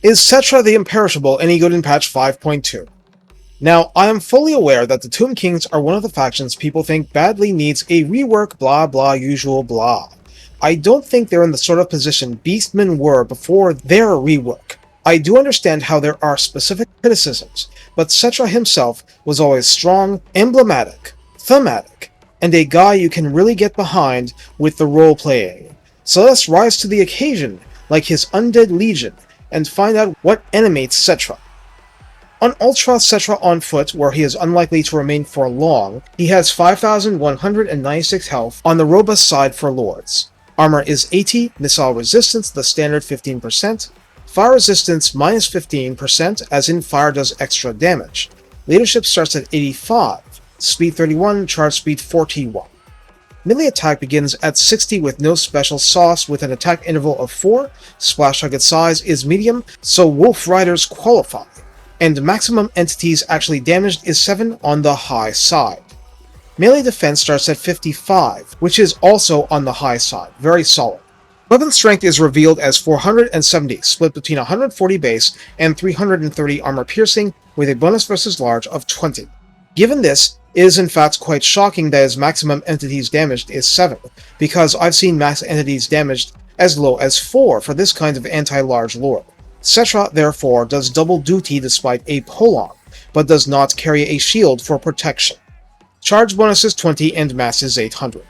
Is Settra the Imperishable any good in patch 5.2? Now, I am fully aware that the Tomb Kings are one of the factions people think badly needs a rework blah blah usual blah. I don't think they're in the sort of position Beastmen were before their rework. I do understand how there are specific criticisms, but Settra himself was always strong, emblematic, thematic, and a guy you can really get behind with the role-playing. So let's rise to the occasion, like his Undead Legion, and find out what animates Settra. On Ultra Settra on foot, where he is unlikely to remain for long, he has 5,196 health on the robust side for Lords. Armor is 80, missile resistance the standard 15%, fire resistance minus 15% as in fire does extra damage. Leadership starts at 85, speed 31, charge speed 41. Melee attack begins at 60 with no special sauce with an attack interval of 4, splash target size is medium, so Wolf Riders qualify, and maximum entities actually damaged is 7 on the high side. Melee defense starts at 55, which is also on the high side, very solid. Weapon strength is revealed as 470, split between 140 base and 330 armor piercing, with a bonus versus large of 20. Given this, it is in fact quite shocking that his maximum entities damaged is 7, because I've seen max entities damaged as low as 4 for this kind of anti-large lord. Settra, therefore, does double duty despite a pull-on, but does not carry a shield for protection. Charge bonus is 20 and mass is 800.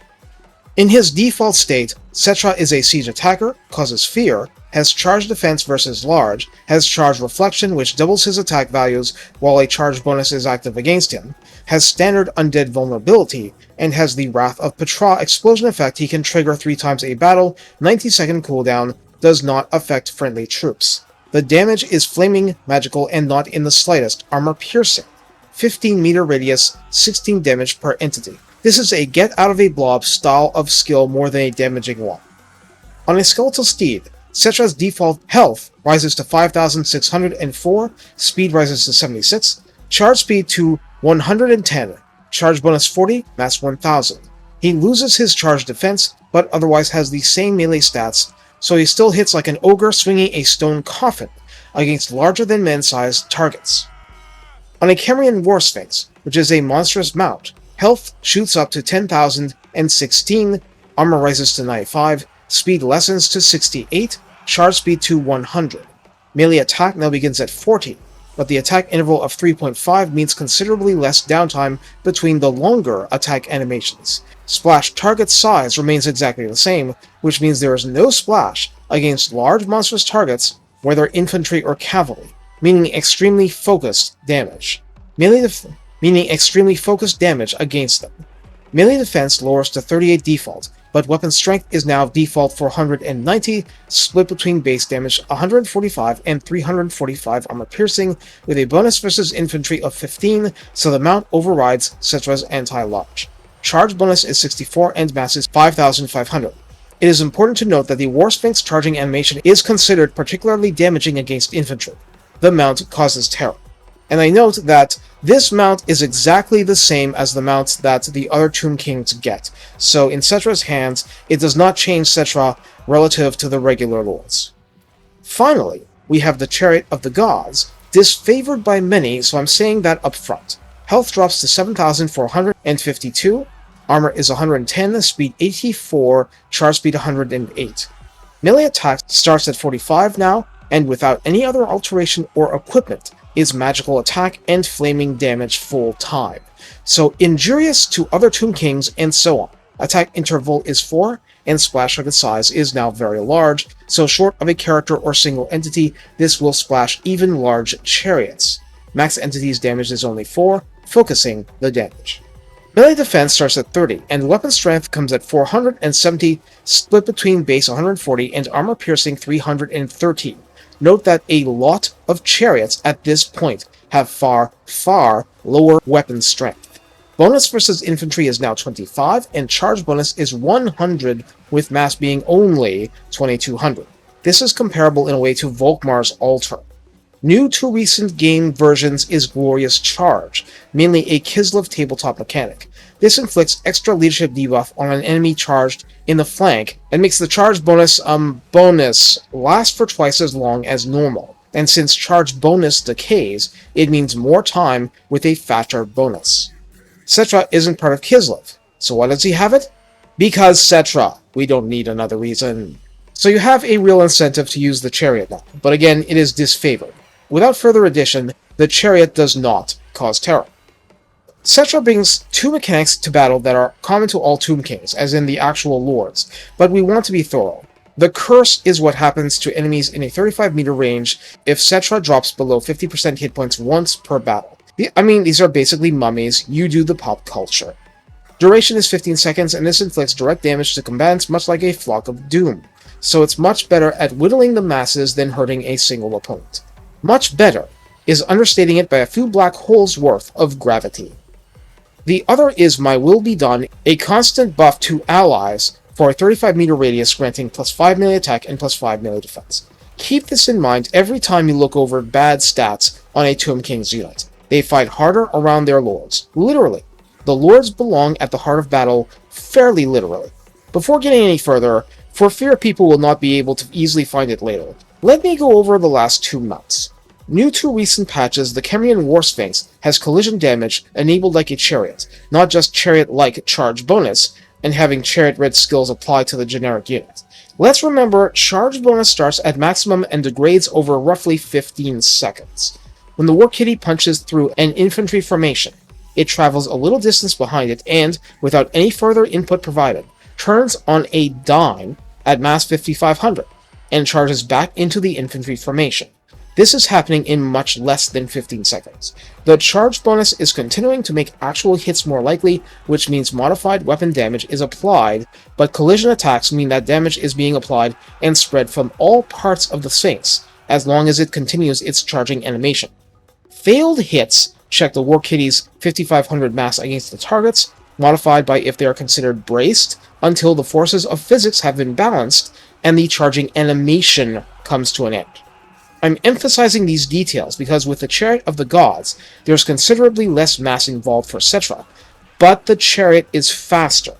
In his default state, Settra is a siege attacker, causes fear, has charge defense versus large, has charge reflection which doubles his attack values while a charge bonus is active against him, has standard undead vulnerability, and has the Wrath of Petra explosion effect he can trigger 3 times a battle, 90-second cooldown, does not affect friendly troops. The damage is flaming, magical, and not in the slightest armor piercing. 15-meter radius, 16 damage per entity. This is a get-out-of-a-blob style of skill more than a damaging one. On a skeletal steed, Settra's default health rises to 5,604, speed rises to 76, charge speed to 110, charge bonus 40, mass 1,000. He loses his charge defense, but otherwise has the same melee stats, so he still hits like an ogre swinging a stone coffin against larger-than-man-sized targets. On a Carian War Sphinx, which is a monstrous mount, health shoots up to 10,016, armor rises to 95, speed lessens to 68, charge speed to 100. Melee attack now begins at 40, but the attack interval of 3.5 means considerably less downtime between the longer attack animations. Splash target size remains exactly the same, which means there is no splash against large monstrous targets, whether infantry or cavalry, meaning extremely focused damage. Meaning extremely focused damage against them. Melee defense lowers to 38 default, but weapon strength is now default 490, split between base damage 145 and 345 armor piercing, with a bonus versus infantry of 15, so the mount overrides Settra's anti-large. Charge bonus is 64 and mass is 5,500. It is important to note that the War Sphinx charging animation is considered particularly damaging against infantry. The mount causes terror. And I note that this mount is exactly the same as the mounts that the other Tomb Kings get, so in Settra's hands, it does not change Settra relative to the regular lords. Finally, we have the Chariot of the Gods, disfavored by many, so I'm saying that up front. Health drops to 7,452, armor is 110, speed 84, charge speed 108. Melee attack starts at 45 now, and without any other alteration or equipment, is magical attack and flaming damage full time. So injurious to other Tomb Kings and so on. Attack interval is 4, and splash target size is now very large, so short of a character or single entity, this will splash even large chariots. Max entities damage is only 4, focusing the damage. Melee defense starts at 30, and weapon strength comes at 470, split between base 140 and armor piercing 313. Note that a lot of chariots at this point have far, far lower weapon strength. Bonus versus infantry is now 25, and charge bonus is 100, with mass being only 2200. This is comparable in a way to Volkmar's Altar. New to recent game versions is Glorious Charge, mainly a Kislev tabletop mechanic. This inflicts extra leadership debuff on an enemy charged in the flank, and makes the charge bonus last for twice as long as normal. and since charge bonus decays, it means more time with a fatter bonus. Settra isn't part of Kislev, so why does he have it? Because Settra. We don't need another reason. So you have a real incentive to use the Chariot now, but again, it is disfavored. Without further addition, the Chariot does not cause terror. Settra brings two mechanics to battle that are common to all Tomb Kings, as in the actual lords, but we want to be thorough. The curse is what happens to enemies in a 35-meter range if Settra drops below 50% hit points once per battle. I mean, these are basically mummies, you do the pop culture. Duration is 15 seconds, and this inflicts direct damage to combatants much like a flock of doom, so it's much better at whittling the masses than hurting a single opponent. Much better is understating it by a few black holes worth of gravity. The other is My Will Be Done, a constant buff to allies for a 35-meter radius granting plus 5 melee attack and plus 5 melee defense. Keep this in mind every time you look over bad stats on a Tomb King's unit. They fight harder around their lords. Literally. The lords belong at the heart of battle, fairly literally. Before getting any further, for fear people will not be able to easily find it later, let me go over the last 2 mounts. New to recent patches, the Kemrian War Sphinx has collision damage enabled like a chariot, not just chariot-like charge bonus, and having chariot red skills apply to the generic unit. Let's remember, charge bonus starts at maximum and degrades over roughly 15 seconds. When the War Kitty punches through an infantry formation, it travels a little distance behind it and, without any further input provided, turns on a dime at mass 5500 and charges back into the infantry formation. This is happening in much less than 15 seconds. The charge bonus is continuing to make actual hits more likely, which means modified weapon damage is applied, but collision attacks mean that damage is being applied and spread from all parts of the Sphinx, as long as it continues its charging animation. Failed hits check the War Kitty's 5500 mass against the targets, modified by if they are considered braced, until the forces of physics have been balanced, and the charging animation comes to an end. I'm emphasizing these details because with the Chariot of the Gods, there's considerably less mass involved for Settra, but the Chariot is faster.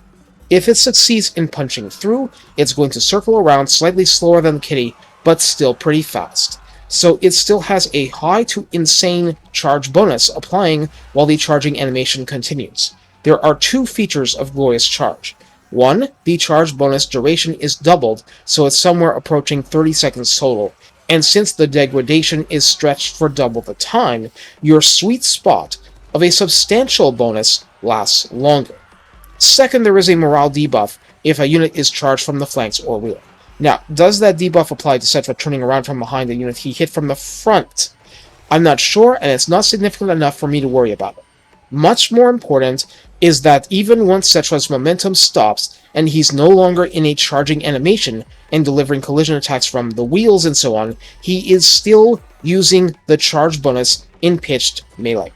If it succeeds in punching through, it's going to circle around slightly slower than the Kitty, but still pretty fast. So it still has a high to insane charge bonus applying while the charging animation continues. There are 2 features of Glorious Charge. 1, the charge bonus duration is doubled, so it's somewhere approaching 30 seconds total, and since the degradation is stretched for double the time, your sweet spot of a substantial bonus lasts longer. Second, there is a morale debuff if a unit is charged from the flanks or rear. Now, does that debuff apply to Settra turning around from behind a unit he hit from the front? I'm not sure, and it's not significant enough for me to worry about it. Much more important is that even once Settra's momentum stops, and he's no longer in a charging animation and delivering collision attacks from the wheels and so on, he is still using the charge bonus in pitched melee.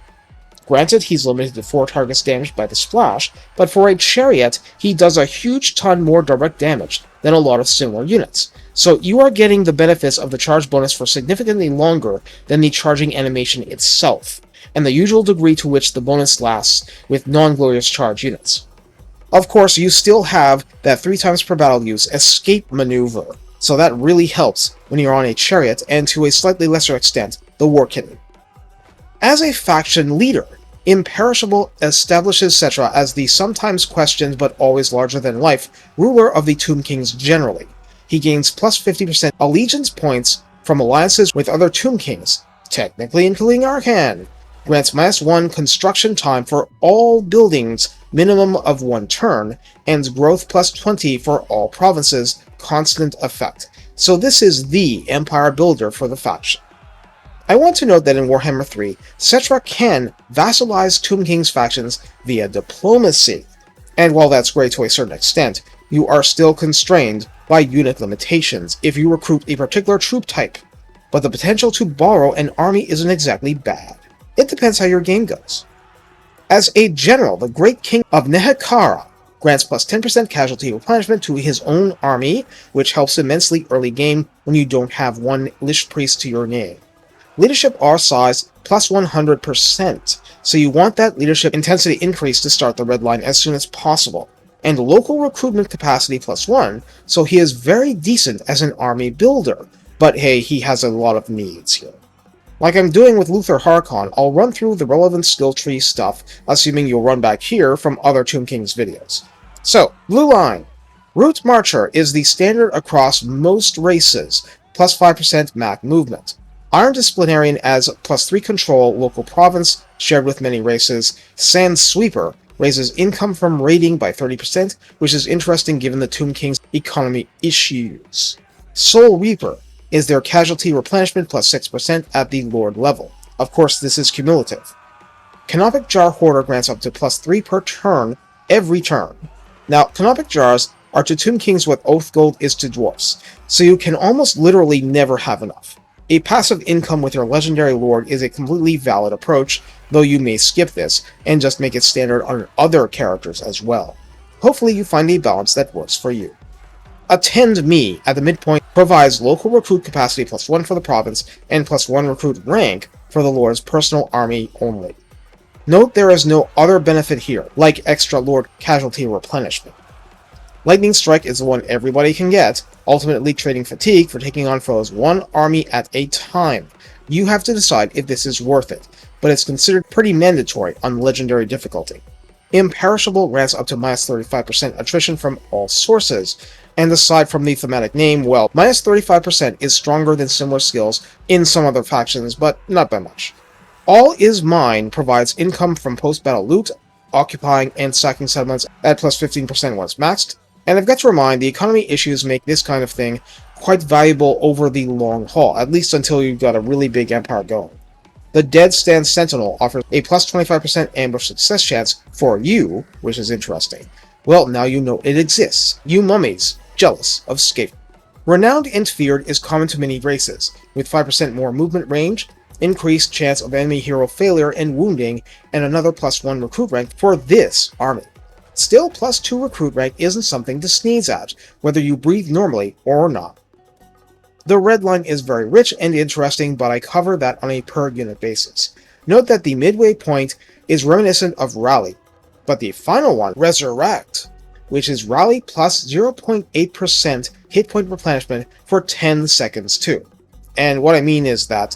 Granted, he's limited to 4 targets damaged by the splash, but for a chariot, he does a huge ton more direct damage than a lot of similar units. So you are getting the benefits of the charge bonus for significantly longer than the charging animation itself, and the usual degree to which the bonus lasts with non-glorious charge units. Of course, you still have that 3 times per battle use escape maneuver, so that really helps when you're on a chariot, and to a slightly lesser extent, the War Kitty. As a faction leader, Imperishable establishes Settra as the sometimes questioned but always larger-than-life ruler of the Tomb Kings generally. He gains plus 50% allegiance points from alliances with other Tomb Kings, technically including Arcane, grants -1 construction time for all buildings, minimum of 1 turn, and growth plus 20 for all provinces, constant effect. So this is the empire builder for the faction. I want to note that in Warhammer 3, Settra can vassalize Tomb King's factions via diplomacy, and while that's great to a certain extent, you are still constrained by unit limitations if you recruit a particular troop type, but the potential to borrow an army isn't exactly bad. It depends how your game goes. As a general, the Great King of Nehekara grants plus 10% casualty replenishment to his own army, which helps immensely early game when you don't have 1 Lich Priest to your name. Leadership R size plus 100%, so you want that leadership intensity increase to start the red line as soon as possible, and local recruitment capacity plus 1, so he is very decent as an army builder, but hey, he has a lot of needs here. Like I'm doing with Luther Harkon, I'll run through the relevant skill tree stuff, assuming you'll run back here from other Tomb Kings videos. So, Blue Line. Root Marcher is the standard across most races, plus 5% MAC movement. Iron Disciplinarian as plus 3 control local province, shared with many races. Sand Sweeper raises income from raiding by 30%, which is interesting given the Tomb King's economy issues. Soul Reaper is their casualty replenishment plus 6% at the Lord level. Of course, this is cumulative. Canopic Jar Hoarder grants up to plus 3 per turn every turn. Now, Canopic Jars are to Tomb Kings what Oath Gold is to Dwarfs, so you can almost literally never have enough. A passive income with your Legendary Lord is a completely valid approach, though you may skip this, and just make it standard on other characters as well. Hopefully you find a balance that works for you. Attend Me at the midpoint provides local recruit capacity plus 1 for the province, and plus 1 recruit rank for the Lord's personal army only. Note there is no other benefit here, like extra Lord casualty replenishment. Lightning Strike is the one everybody can get, ultimately trading fatigue for taking on foes one army at a time. You have to decide if this is worth it, but it's considered pretty mandatory on legendary difficulty. Imperishable grants up to minus 35% attrition from all sources, and aside from the thematic name, well, minus 35% is stronger than similar skills in some other factions, but not by much. All Is Mine provides income from post-battle loot, occupying and sacking settlements at plus 15% once maxed, and I've got to remind, the economy issues make this kind of thing quite valuable over the long haul, at least until you've got a really big empire going. The Dead Stand Sentinel offers a plus 25% ambush success chance for you, which is interesting. Well, now you know it exists. You mummies, jealous of Skaven. Renowned and Feared is common to many races, with 5% more movement range, increased chance of enemy hero failure and wounding, and another plus 1 recruit rank for this army. Still, plus 2 recruit rank isn't something to sneeze at, whether you breathe normally or not. The red line is very rich and interesting, but I cover that on a per unit basis. Note that the midway point is reminiscent of Rally, but the final one, Resurrect, which is Rally plus 0.8% hit point replenishment for 10 seconds too. And what I mean is that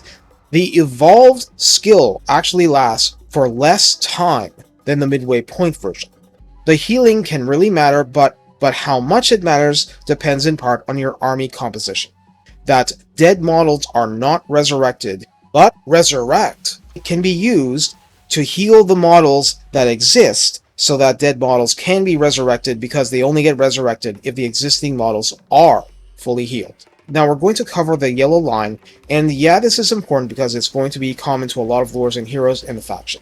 the evolved skill actually lasts for less time than the midway point version. The healing can really matter, but how much it matters depends in part on your army composition. That dead models are not resurrected, but resurrect can be used to heal the models that exist, so that dead models can be resurrected because they only get resurrected if the existing models are fully healed. Now we're going to cover the yellow line, and yeah, this is important because it's going to be common to a lot of lores and heroes in the faction.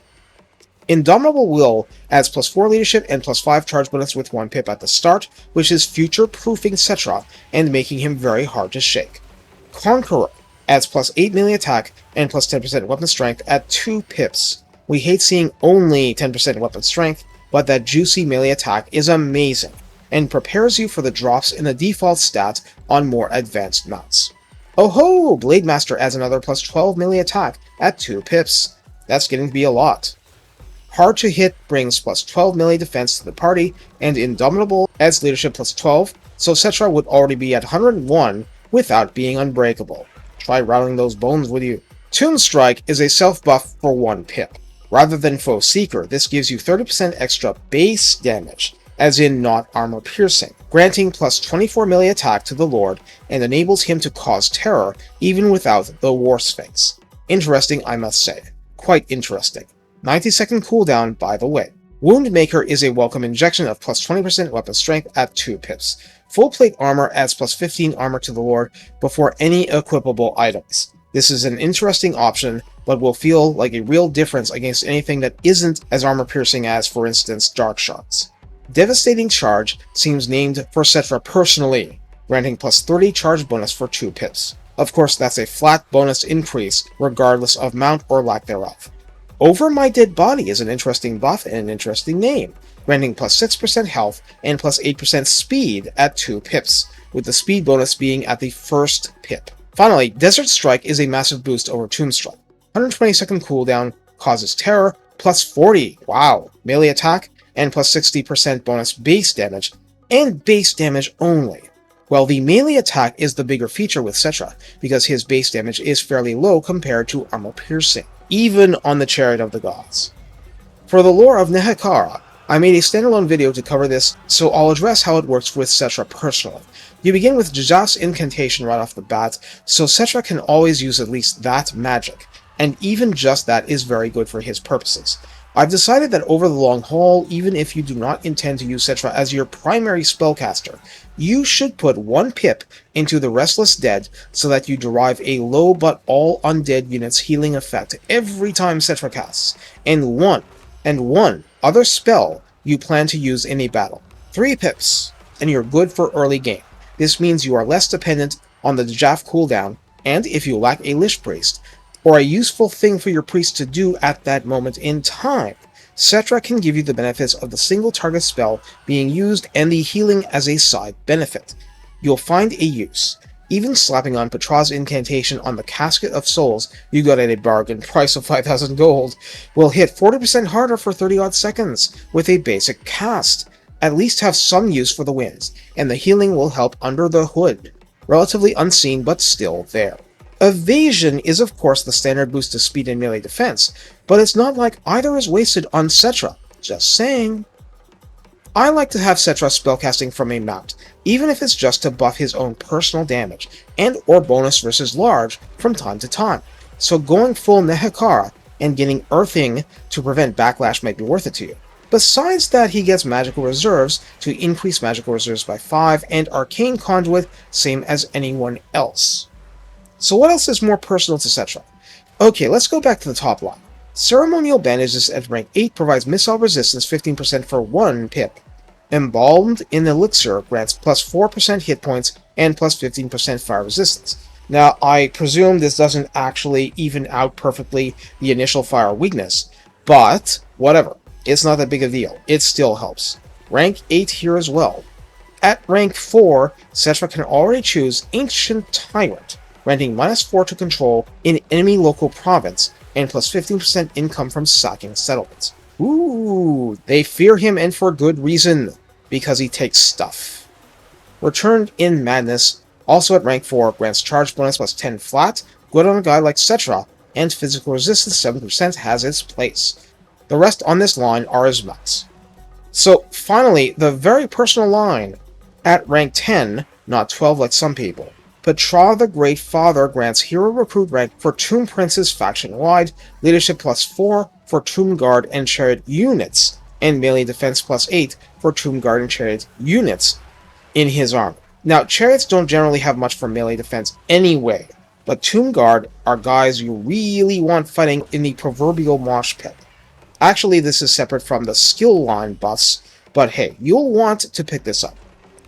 Indomitable Will adds plus 4 leadership and plus 5 charge bonus with 1 pip at the start, which is future-proofing Settra and making him very hard to shake. Conqueror adds plus 8 melee attack and plus 10% weapon strength at 2 pips. We hate seeing only 10% weapon strength, but that juicy melee attack is amazing, and prepares you for the drops in the default stat on more advanced mounts. Oh ho! Blade Master adds another plus 12 melee attack at 2 pips. That's getting to be a lot. Hard to Hit brings plus 12 melee defense to the party, and Indomitable adds leadership plus 12, so Settra would already be at 101 without being unbreakable. Try rattling those bones with you. Tomb Strike is a self-buff for 1 pip. Rather than Foe Seeker, this gives you 30% extra base damage, as in not armor piercing, granting plus 24 melee attack to the Lord, and enables him to cause terror even without the War Sphinx. Interesting, I must say. Quite interesting. 90-second cooldown, by the way. Woundmaker is a welcome injection of plus 20% weapon strength at 2 pips. Full plate armor adds plus 15 armor to the Lord before any equipable items. This is an interesting option, but will feel like a real difference against anything that isn't as armor piercing as, for instance, Dark Shards. Devastating Charge seems named for Settra personally, granting plus 30 charge bonus for 2 pips. Of course, that's a flat bonus increase, regardless of mount or lack thereof. Over My Dead Body is an interesting buff and an interesting name, granting plus 6% health and plus 8% speed at 2 pips, with the speed bonus being at the first pip. Finally, Desert Strike is a massive boost over Tomb Strike. 120-second cooldown, causes terror, plus 40, wow, melee attack, and plus 60% bonus base damage, and base damage only. Well, the melee attack is the bigger feature with Settra, because his base damage is fairly low compared to armor piercing, even on the Chariot of the Gods. For the lore of Nehekara, I made a standalone video to cover this, so I'll address how it works with Settra personally. You begin with Jajaf's incantation right off the bat, so Settra can always use at least that magic, and even just that is very good for his purposes. I've decided that over the long haul, even if you do not intend to use Settra as your primary spellcaster, you should put 1 pip into the Restless Dead so that you derive a low but all undead units healing effect every time Settra casts, and one other spell you plan to use in a battle. 3 pips, and you're good for early game. This means you are less dependent on the Jajaf cooldown, and if you lack a Lich Priest, or a useful thing for your priest to do at that moment in time, Settra can give you the benefits of the single target spell being used and the healing as a side benefit. You'll find a use. Even slapping on Petra's incantation on the Casket of Souls you got at a bargain price of 5,000 gold will hit 40% harder for 30-odd seconds with a basic cast. At least have some use for the winds, and the healing will help under the hood. Relatively unseen, but still there. Evasion is of course the standard boost to speed and melee defense, but it's not like either is wasted on Settra, just saying. I like to have Settra spellcasting from a mount, even if it's just to buff his own personal damage, and or bonus versus large from time to time, so going full Nehekara and getting Earthing to prevent backlash might be worth it to you. Besides that, he gets magical reserves to increase magical reserves by 5, and Arcane Conduit same as anyone else. So what else is more personal to Settra? Okay, let's go back to the top line. Ceremonial Bandages at rank 8 provides missile resistance 15% for 1 pip. Embalmed in Elixir grants plus 4% hit points and plus 15% fire resistance. Now, I presume this doesn't actually even out perfectly the initial fire weakness, but whatever. It's not that big a deal. It still helps. Rank 8 here as well. At rank 4, Settra can already choose Ancient Tyrant, granting -4 to control in enemy local province, and plus 15% income from sacking settlements. Ooh, they fear him, and for good reason, because he takes stuff. Returned in Madness, also at rank 4, grants charge bonus plus 10 flat, good on a guy like Settra, and physical resistance 7% has its place. The rest on this line are his mounts. So finally, the very personal line. At rank 10, not 12 like some people, Petra the Great Father grants hero recruit rank for Tomb Princes faction-wide, leadership +4 for Tomb Guard and Chariot units, and melee defense +8 for Tomb Guard and Chariot units in his army. Now, Chariots don't generally have much for melee defense anyway, but Tomb Guard are guys you really want fighting in the proverbial mosh pit. Actually, this is separate from the skill line buffs, but hey, you'll want to pick this up.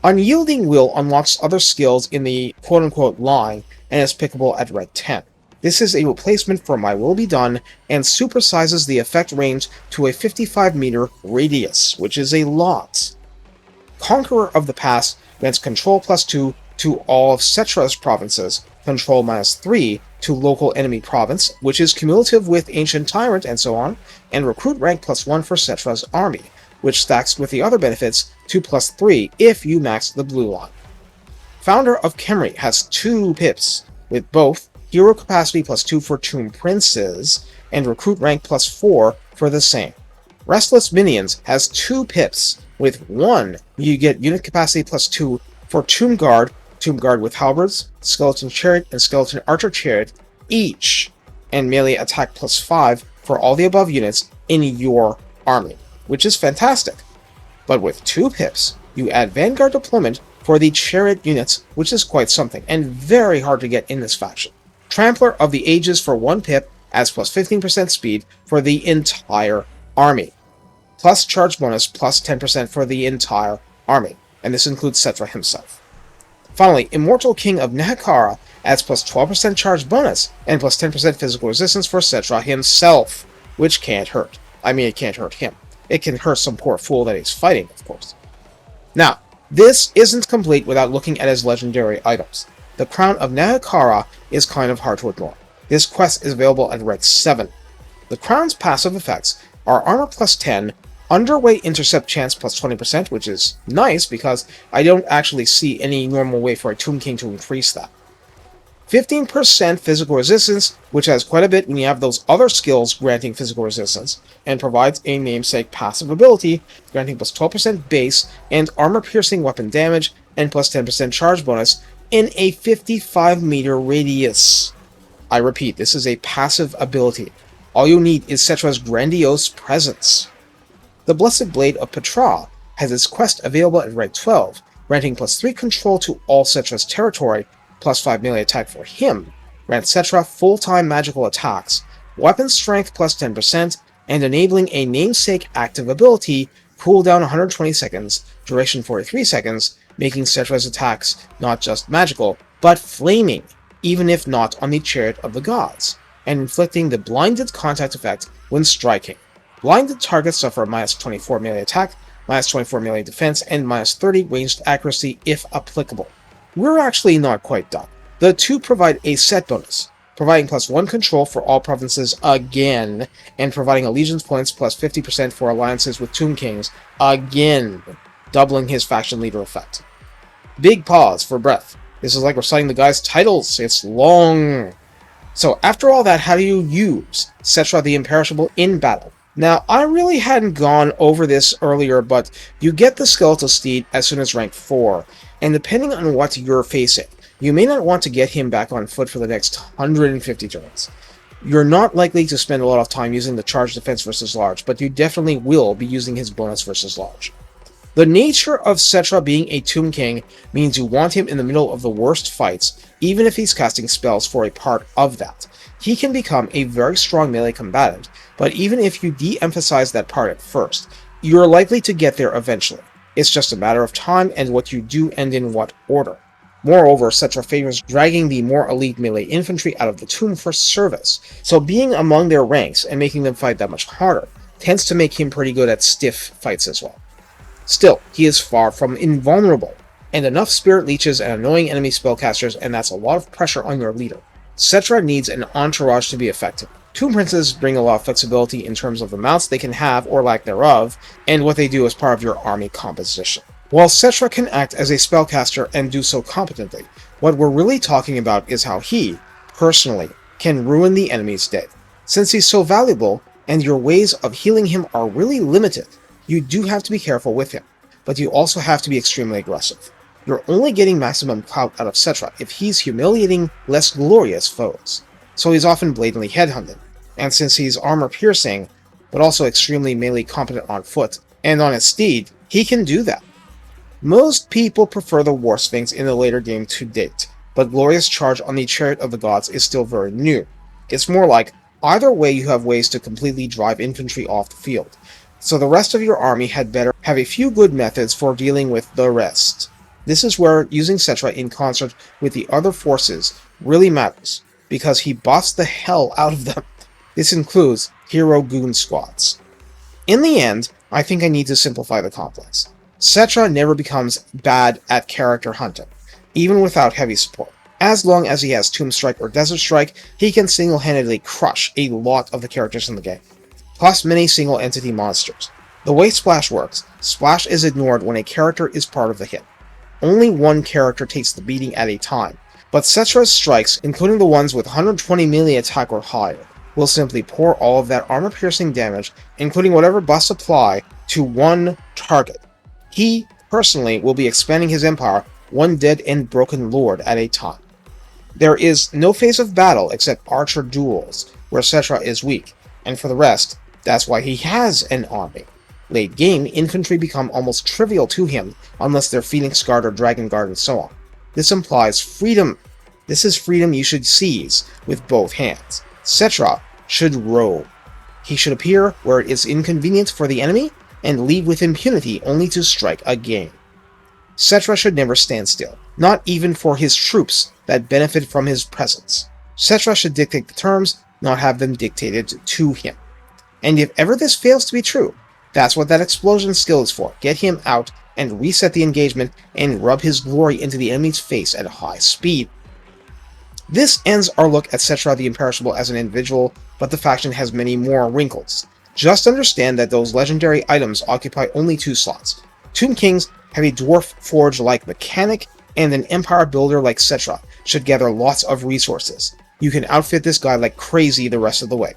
Unyielding Will unlocks other skills in the quote-unquote line and is pickable at rank 10. This is a replacement for My Will Be Done and supersizes the effect range to a 55-meter radius, which is a lot. Conqueror of the Past grants control +2 to all of Settra's provinces, control -3 to local enemy province, which is cumulative with Ancient Tyrant and so on, and recruit rank +1 for Settra's army, which stacks with the other benefits to +3 if you max the blue line. Founder of Khemri has 2 pips, with both hero capacity +2 for Tomb Princes, and recruit rank +4 for the same. Restless Minions has 2 pips, with 1 you get unit capacity +2 for Tomb Guard with Halberds, Skeleton Chariot, and Skeleton Archer Chariot each, and melee attack +5 for all the above units in your army, which is fantastic. But with 2 pips, you add Vanguard deployment for the Chariot units, which is quite something, and very hard to get in this faction. Trampler of the Ages for 1 pip adds plus 15% speed for the entire army, plus charge bonus plus 10% for the entire army, and this includes Settra himself. Finally, Immortal King of Nehekara adds plus 12% charge bonus and plus 10% physical resistance for Settra himself, which can't hurt. I mean, it can't hurt him. It can hurt some poor fool that he's fighting, of course. Now, this isn't complete without looking at his legendary items. The Crown of Nehekara is kind of hard to ignore. This quest is available at rank 7. The Crown's passive effects are Armor +10, Underway intercept chance plus 20%, which is nice because I don't actually see any normal way for a Tomb King to increase that. 15% physical resistance, which has quite a bit when you have those other skills granting physical resistance, and provides a namesake passive ability, granting plus 12% base and armor-piercing weapon damage, and plus 10% charge bonus in a 55-meter radius. I repeat, this is a passive ability. All you need is Settra's grandiose presence. The Blessed Blade of Petra has its quest available at rank 12, granting plus 3 control to all Settra's territory, plus 5 melee attack for him, grant Settra full-time magical attacks, weapon strength plus 10%, and enabling a namesake active ability, cooldown 120 seconds, duration 43 seconds, making Settra's attacks not just magical, but flaming, even if not on the Chariot of the Gods, and inflicting the blinded contact effect when striking. Blinded targets suffer minus 24 melee attack, minus 24 melee defense, and minus 30 ranged accuracy if applicable. We're actually not quite done. The two provide a set bonus, providing plus 1 control for all provinces again, and providing allegiance points plus 50% for alliances with Tomb Kings again, doubling his faction leader effect. Big pause for breath. This is like reciting the guy's titles. It's long. So after all that, how do you use Settra the Imperishable in battle? Now, I really hadn't gone over this earlier, but you get the Skeletal Steed as soon as rank 4, and depending on what you're facing, you may not want to get him back on foot for the next 150 turns. You're not likely to spend a lot of time using the charge defense versus large, but you definitely will be using his bonus versus large. The nature of Settra being a Tomb King means you want him in the middle of the worst fights, even if he's casting spells for a part of that. He can become a very strong melee combatant, but even if you de-emphasize that part at first, you're likely to get there eventually. It's just a matter of time and what you do and in what order. Moreover, Settra favors dragging the more elite melee infantry out of the tomb for service, so being among their ranks and making them fight that much harder tends to make him pretty good at stiff fights as well. Still, he is far from invulnerable, and enough spirit leeches and annoying enemy spellcasters, and that's a lot of pressure on your leader. Settra needs an entourage to be effective. Tomb Princes bring a lot of flexibility in terms of the mounts they can have or lack thereof, and what they do as part of your army composition. While Settra can act as a spellcaster and do so competently, what we're really talking about is how he, personally, can ruin the enemy's day. Since he's so valuable, and your ways of healing him are really limited, you do have to be careful with him, but you also have to be extremely aggressive. You're only getting maximum clout out of Settra if he's humiliating less glorious foes, so he's often blatantly headhunted, and since he's armor-piercing, but also extremely melee competent on foot, and on his steed, he can do that. Most people prefer the War Sphinx in the later game to date, but Glorious Charge on the Chariot of the Gods is still very new. It's more like, either way you have ways to completely drive infantry off the field, so the rest of your army had better have a few good methods for dealing with the rest. This is where using Settra in concert with the other forces really matters, because he buffs the hell out of them. This includes hero goon squads. In the end, I think I need to simplify the complex. Settra never becomes bad at character hunting, even without heavy support. As long as he has Tomb Strike or Desert Strike, he can single-handedly crush a lot of the characters in the game, plus many single-entity monsters. The way Splash works, Splash is ignored when a character is part of the hit. Only one character takes the beating at a time, but Settra's strikes, including the ones with 120 melee attack or higher, will simply pour all of that armor-piercing damage, including whatever buffs apply, to one target. He, personally, will be expanding his empire one dead and broken lord at a time. There is no phase of battle except archer duels, where Settra is weak, and for the rest, that's why he has an army. Late game, infantry become almost trivial to him unless they're Phoenix Guard or Dragon Guard and so on. This implies freedom. This is freedom you should seize with both hands. Settra should roam. He should appear where it is inconvenient for the enemy and leave with impunity only to strike again. Settra should never stand still, not even for his troops that benefit from his presence. Settra should dictate the terms, not have them dictated to him. And if ever this fails to be true, that's what that explosion skill is for. Get him out and reset the engagement and rub his glory into the enemy's face at high speed. This ends our look at Settra the Imperishable as an individual, but the faction has many more wrinkles. Just understand that those legendary items occupy only 2 slots. Tomb Kings have a Dwarf Forge-like mechanic, and an Empire Builder like Settra should gather lots of resources. You can outfit this guy like crazy the rest of the way.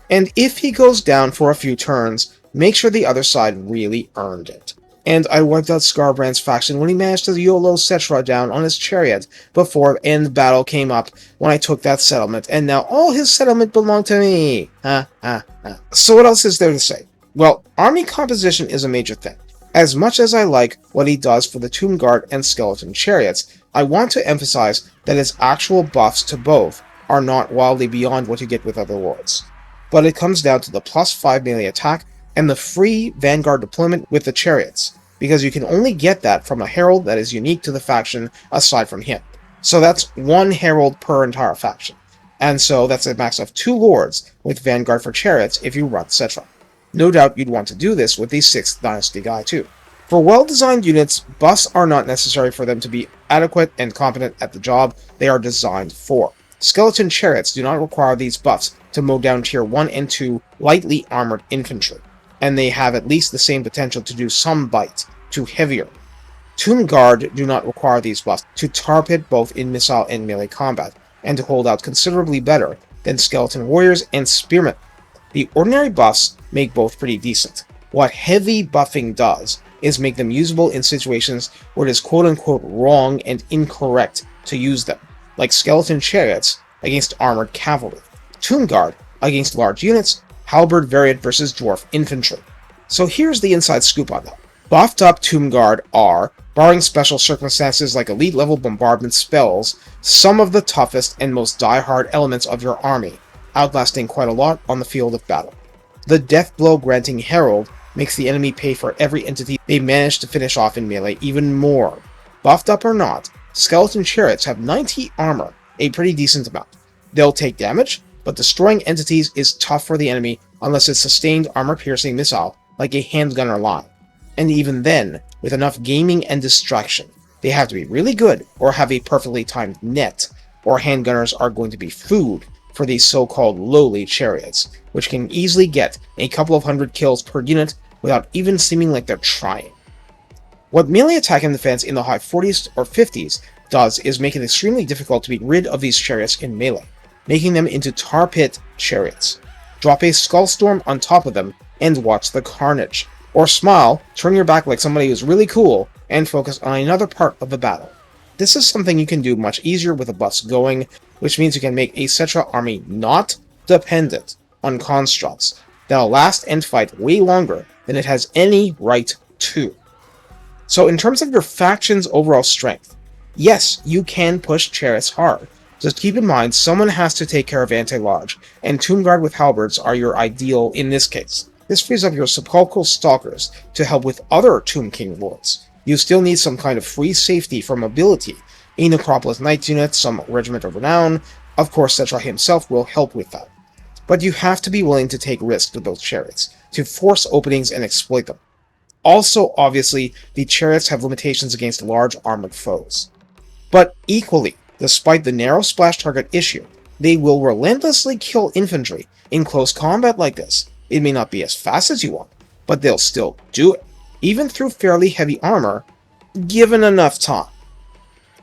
And if he goes down for a few turns, make sure the other side really earned it. And I wiped out Scarbrand's faction when he managed to YOLO Settra down on his chariot before end battle came up when I took that settlement, and now all his settlement belonged to me. So what else is there to say? Well, army composition is a major thing. As much as I like what he does for the Tomb Guard and Skeleton Chariots, I want to emphasize that his actual buffs to both are not wildly beyond what you get with other lords. But it comes down to the +5 melee attack and the free Vanguard deployment with the Chariots, because you can only get that from a Herald that is unique to the faction aside from him. So that's 1 Herald per entire faction. And so that's a max of 2 Lords with Vanguard for Chariots if you run Settra. No doubt you'd want to do this with the 6th Dynasty guy too. For well-designed units, buffs are not necessary for them to be adequate and competent at the job they are designed for. Skeleton Chariots do not require these buffs to mow down tier 1 and 2 lightly armored infantry, and they have at least the same potential to do some bite to heavier. Tomb Guard do not require these buffs to tar pit both in missile and melee combat, and to hold out considerably better than Skeleton Warriors and Spearmen. The ordinary buffs make both pretty decent. What heavy buffing does is make them usable in situations where it is quote-unquote wrong and incorrect to use them, like Skeleton Chariots against armored cavalry, Tomb Guard against large units, Halberd variant versus Dwarf infantry. So here's the inside scoop on that. Buffed up Tomb Guard are, barring special circumstances like elite level bombardment spells, some of the toughest and most die-hard elements of your army, outlasting quite a lot on the field of battle. The death blow granting Herald makes the enemy pay for every entity they manage to finish off in melee even more. Buffed up or not, Skeleton Chariots have 90 armor, a pretty decent amount. They'll take damage, but destroying entities is tough for the enemy unless it's sustained armor-piercing missile like a handgunner line. And even then, with enough gaming and distraction, they have to be really good or have a perfectly timed net, or handgunners are going to be food for these so-called lowly chariots, which can easily get a couple of hundred kills per unit without even seeming like they're trying. What melee attack and defense in the high 40s or 50s does is make it extremely difficult to be rid of these chariots in melee, making them into tar pit chariots. Drop a skull storm on top of them and watch the carnage. Or smile, turn your back like somebody who's really cool, and focus on another part of the battle. This is something you can do much easier with the buffs going, which means you can make a Settra army not dependent on constructs that'll last and fight way longer than it has any right to. So in terms of your faction's overall strength, yes, you can push chariots hard. Just keep in mind someone has to take care of anti-large, and Tomb Guard with halberds are your ideal in this case. This frees up your sepulchral stalkers to help with other Tomb King lords. You still need some kind of free safety for mobility, a Necropolis Knights unit, some Regiment of Renown. Of course, Settra himself will help with that. But you have to be willing to take risks with those chariots, to force openings and exploit them. Also, obviously, the chariots have limitations against large armored foes. But equally, despite the narrow splash target issue, they will relentlessly kill infantry in close combat like this. It may not be as fast as you want, but they'll still do it, even through fairly heavy armor, given enough time.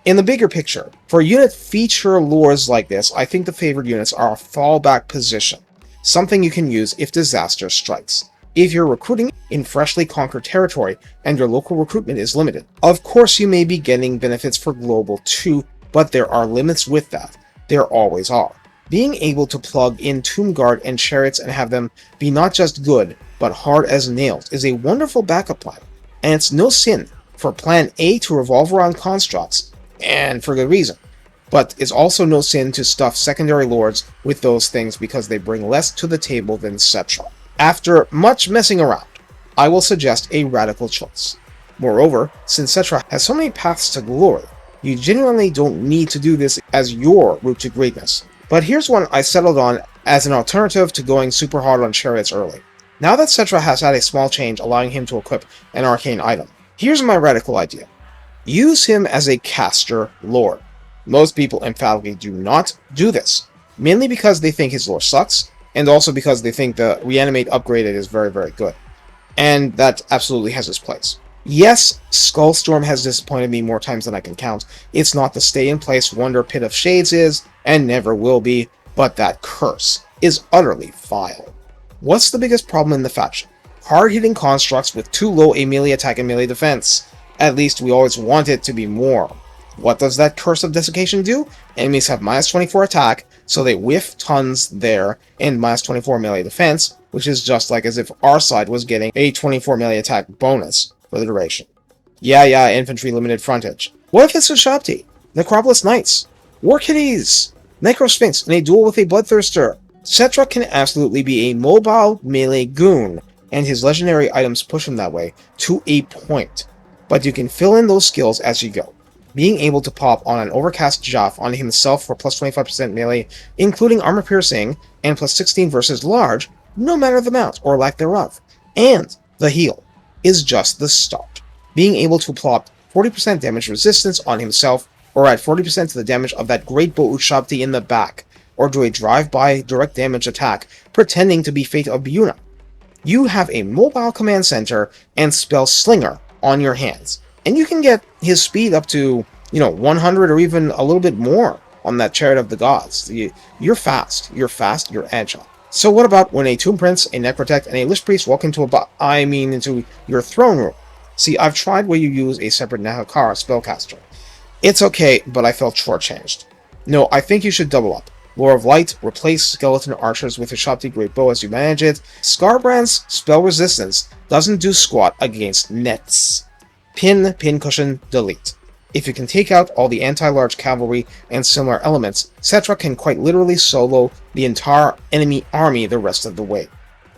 In the bigger picture, for unit feature lores like this, I think the favored units are a fallback position, something you can use if disaster strikes. If you're recruiting in freshly conquered territory and your local recruitment is limited, of course you may be getting benefits for global too, but there are limits with that. There always are. Being able to plug in Tomb Guard and Chariots and have them be not just good, but hard as nails is a wonderful backup plan, and it's no sin for Plan A to revolve around constructs, and for good reason. But it's also no sin to stuff secondary lords with those things because they bring less to the table than Settra. After much messing around, I will suggest a radical choice. Moreover, since Settra has so many paths to glory, you genuinely don't need to do this as your route to greatness. But here's one I settled on as an alternative to going super hard on chariots early. Now that Settra has had a small change allowing him to equip an arcane item, here's my radical idea. Use him as a caster lord. Most people emphatically do not do this, mainly because they think his lore sucks, and also because they think the reanimate upgraded is very, very good. And that absolutely has its place. Yes, Skullstorm has disappointed me more times than I can count. It's not the stay-in-place wonder Pit of Shades is, and never will be, but that curse is utterly vile. What's the biggest problem in the faction? Hard-hitting constructs with too low a melee attack and melee defense. At least we always want it to be more. What does that Curse of Desiccation do? Enemies have minus 24 attack, so they whiff tons there, and minus 24 melee defense, which is just like as if our side was getting a 24 melee attack bonus for the duration. Yeah, infantry limited frontage. What if it's a Shabti? Necropolis Knights, War Kitties, Necrosphinx in a duel with a Bloodthirster. Settra can absolutely be a mobile melee goon, and his legendary items push him that way to a point. But you can fill in those skills as you go. Being able to pop on an Overcast Jaff on himself for plus 25% melee, including armor piercing, and plus 16 versus large, no matter the amount or lack thereof. And the heal is just the start. Being able to plop 40% damage resistance on himself, or add 40% to the damage of that great Bo'ut Shabti in the back, or do a drive-by direct damage attack pretending to be Fate of Buna. You have a mobile command center and spell Slinger on your hands, and you can get his speed up to, 100 or even a little bit more on that Chariot of the Gods. You're fast, you're agile. So what about when a Tomb Prince, a Necrotect, and a Lich Priest walk into into your throne room? See, I've tried where you use a separate Nahakara spellcaster. It's okay, but I felt shortchanged. No, I think you should double up. Lore of Light, replace skeleton archers with a Shabti Great Bow as you manage it. Scarbrand's spell resistance doesn't do squat against nets. Pincushion, delete. If you can take out all the anti-large cavalry and similar elements, Settra can quite literally solo the entire enemy army the rest of the way.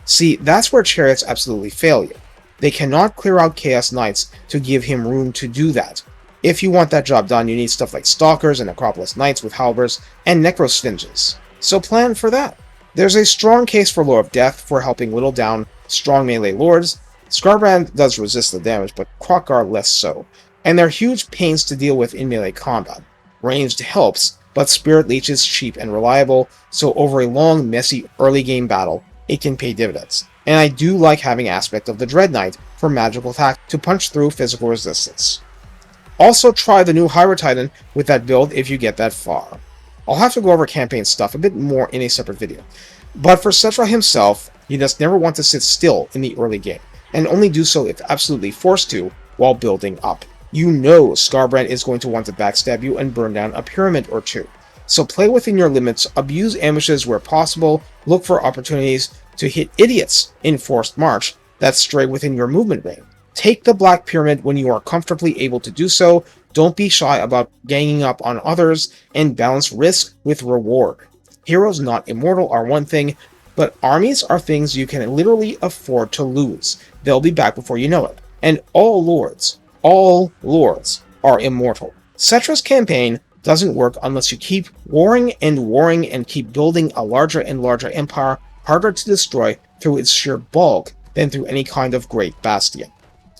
See, that's where chariots absolutely fail you. They cannot clear out Chaos Knights to give him room to do that. If you want that job done, you need stuff like Stalkers and Necropolis Knights with halberds and Necrosphinges. So plan for that. There's a strong case for Lore of Death for helping whittle down strong melee lords. Scarbrand does resist the damage, but Kroq-Gar less so. And they're huge pains to deal with in melee combat. Ranged helps, but Spirit Leech is cheap and reliable, so over a long, messy early game battle, it can pay dividends. And I do like having aspect of the Dread Knight for magical attack to punch through physical resistance. Also try the new Hybrid Titan with that build if you get that far. I'll have to go over campaign stuff a bit more in a separate video. But for Settra himself, you just never want to sit still in the early game, and only do so if absolutely forced to while building up. You know Scarbrand is going to want to backstab you and burn down a pyramid or two. So play within your limits, abuse ambushes where possible, look for opportunities to hit idiots in forced march that stray within your movement range. Take the Black Pyramid when you are comfortably able to do so, don't be shy about ganging up on others, and balance risk with reward. Heroes not immortal are one thing, but armies are things you can literally afford to lose. They'll be back before you know it. And all lords are immortal. Settra's campaign doesn't work unless you keep warring and keep building a larger and larger empire, harder to destroy through its sheer bulk than through any kind of great bastion.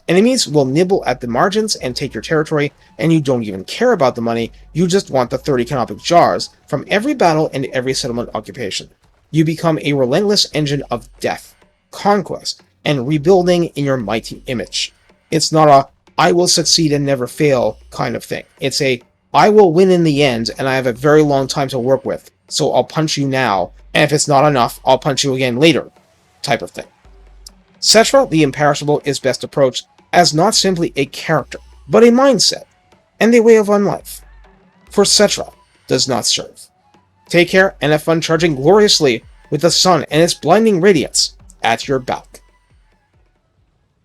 Enemies will nibble at the margins and take your territory, and you don't even care about the money, you just want the 30 canopic jars from every battle and every settlement occupation. You become a relentless engine of death, conquest, and rebuilding in your mighty image. It's not a I will succeed and never fail kind of thing. It's a I will win in the end, and I have a very long time to work with, so I'll punch you now, and if it's not enough, I'll punch you again later type of thing. Settra the Imperishable is best approached as not simply a character, but a mindset, and a way of unlife. For Settra does not serve. Take care and have fun charging gloriously with the sun and its blinding radiance at your back.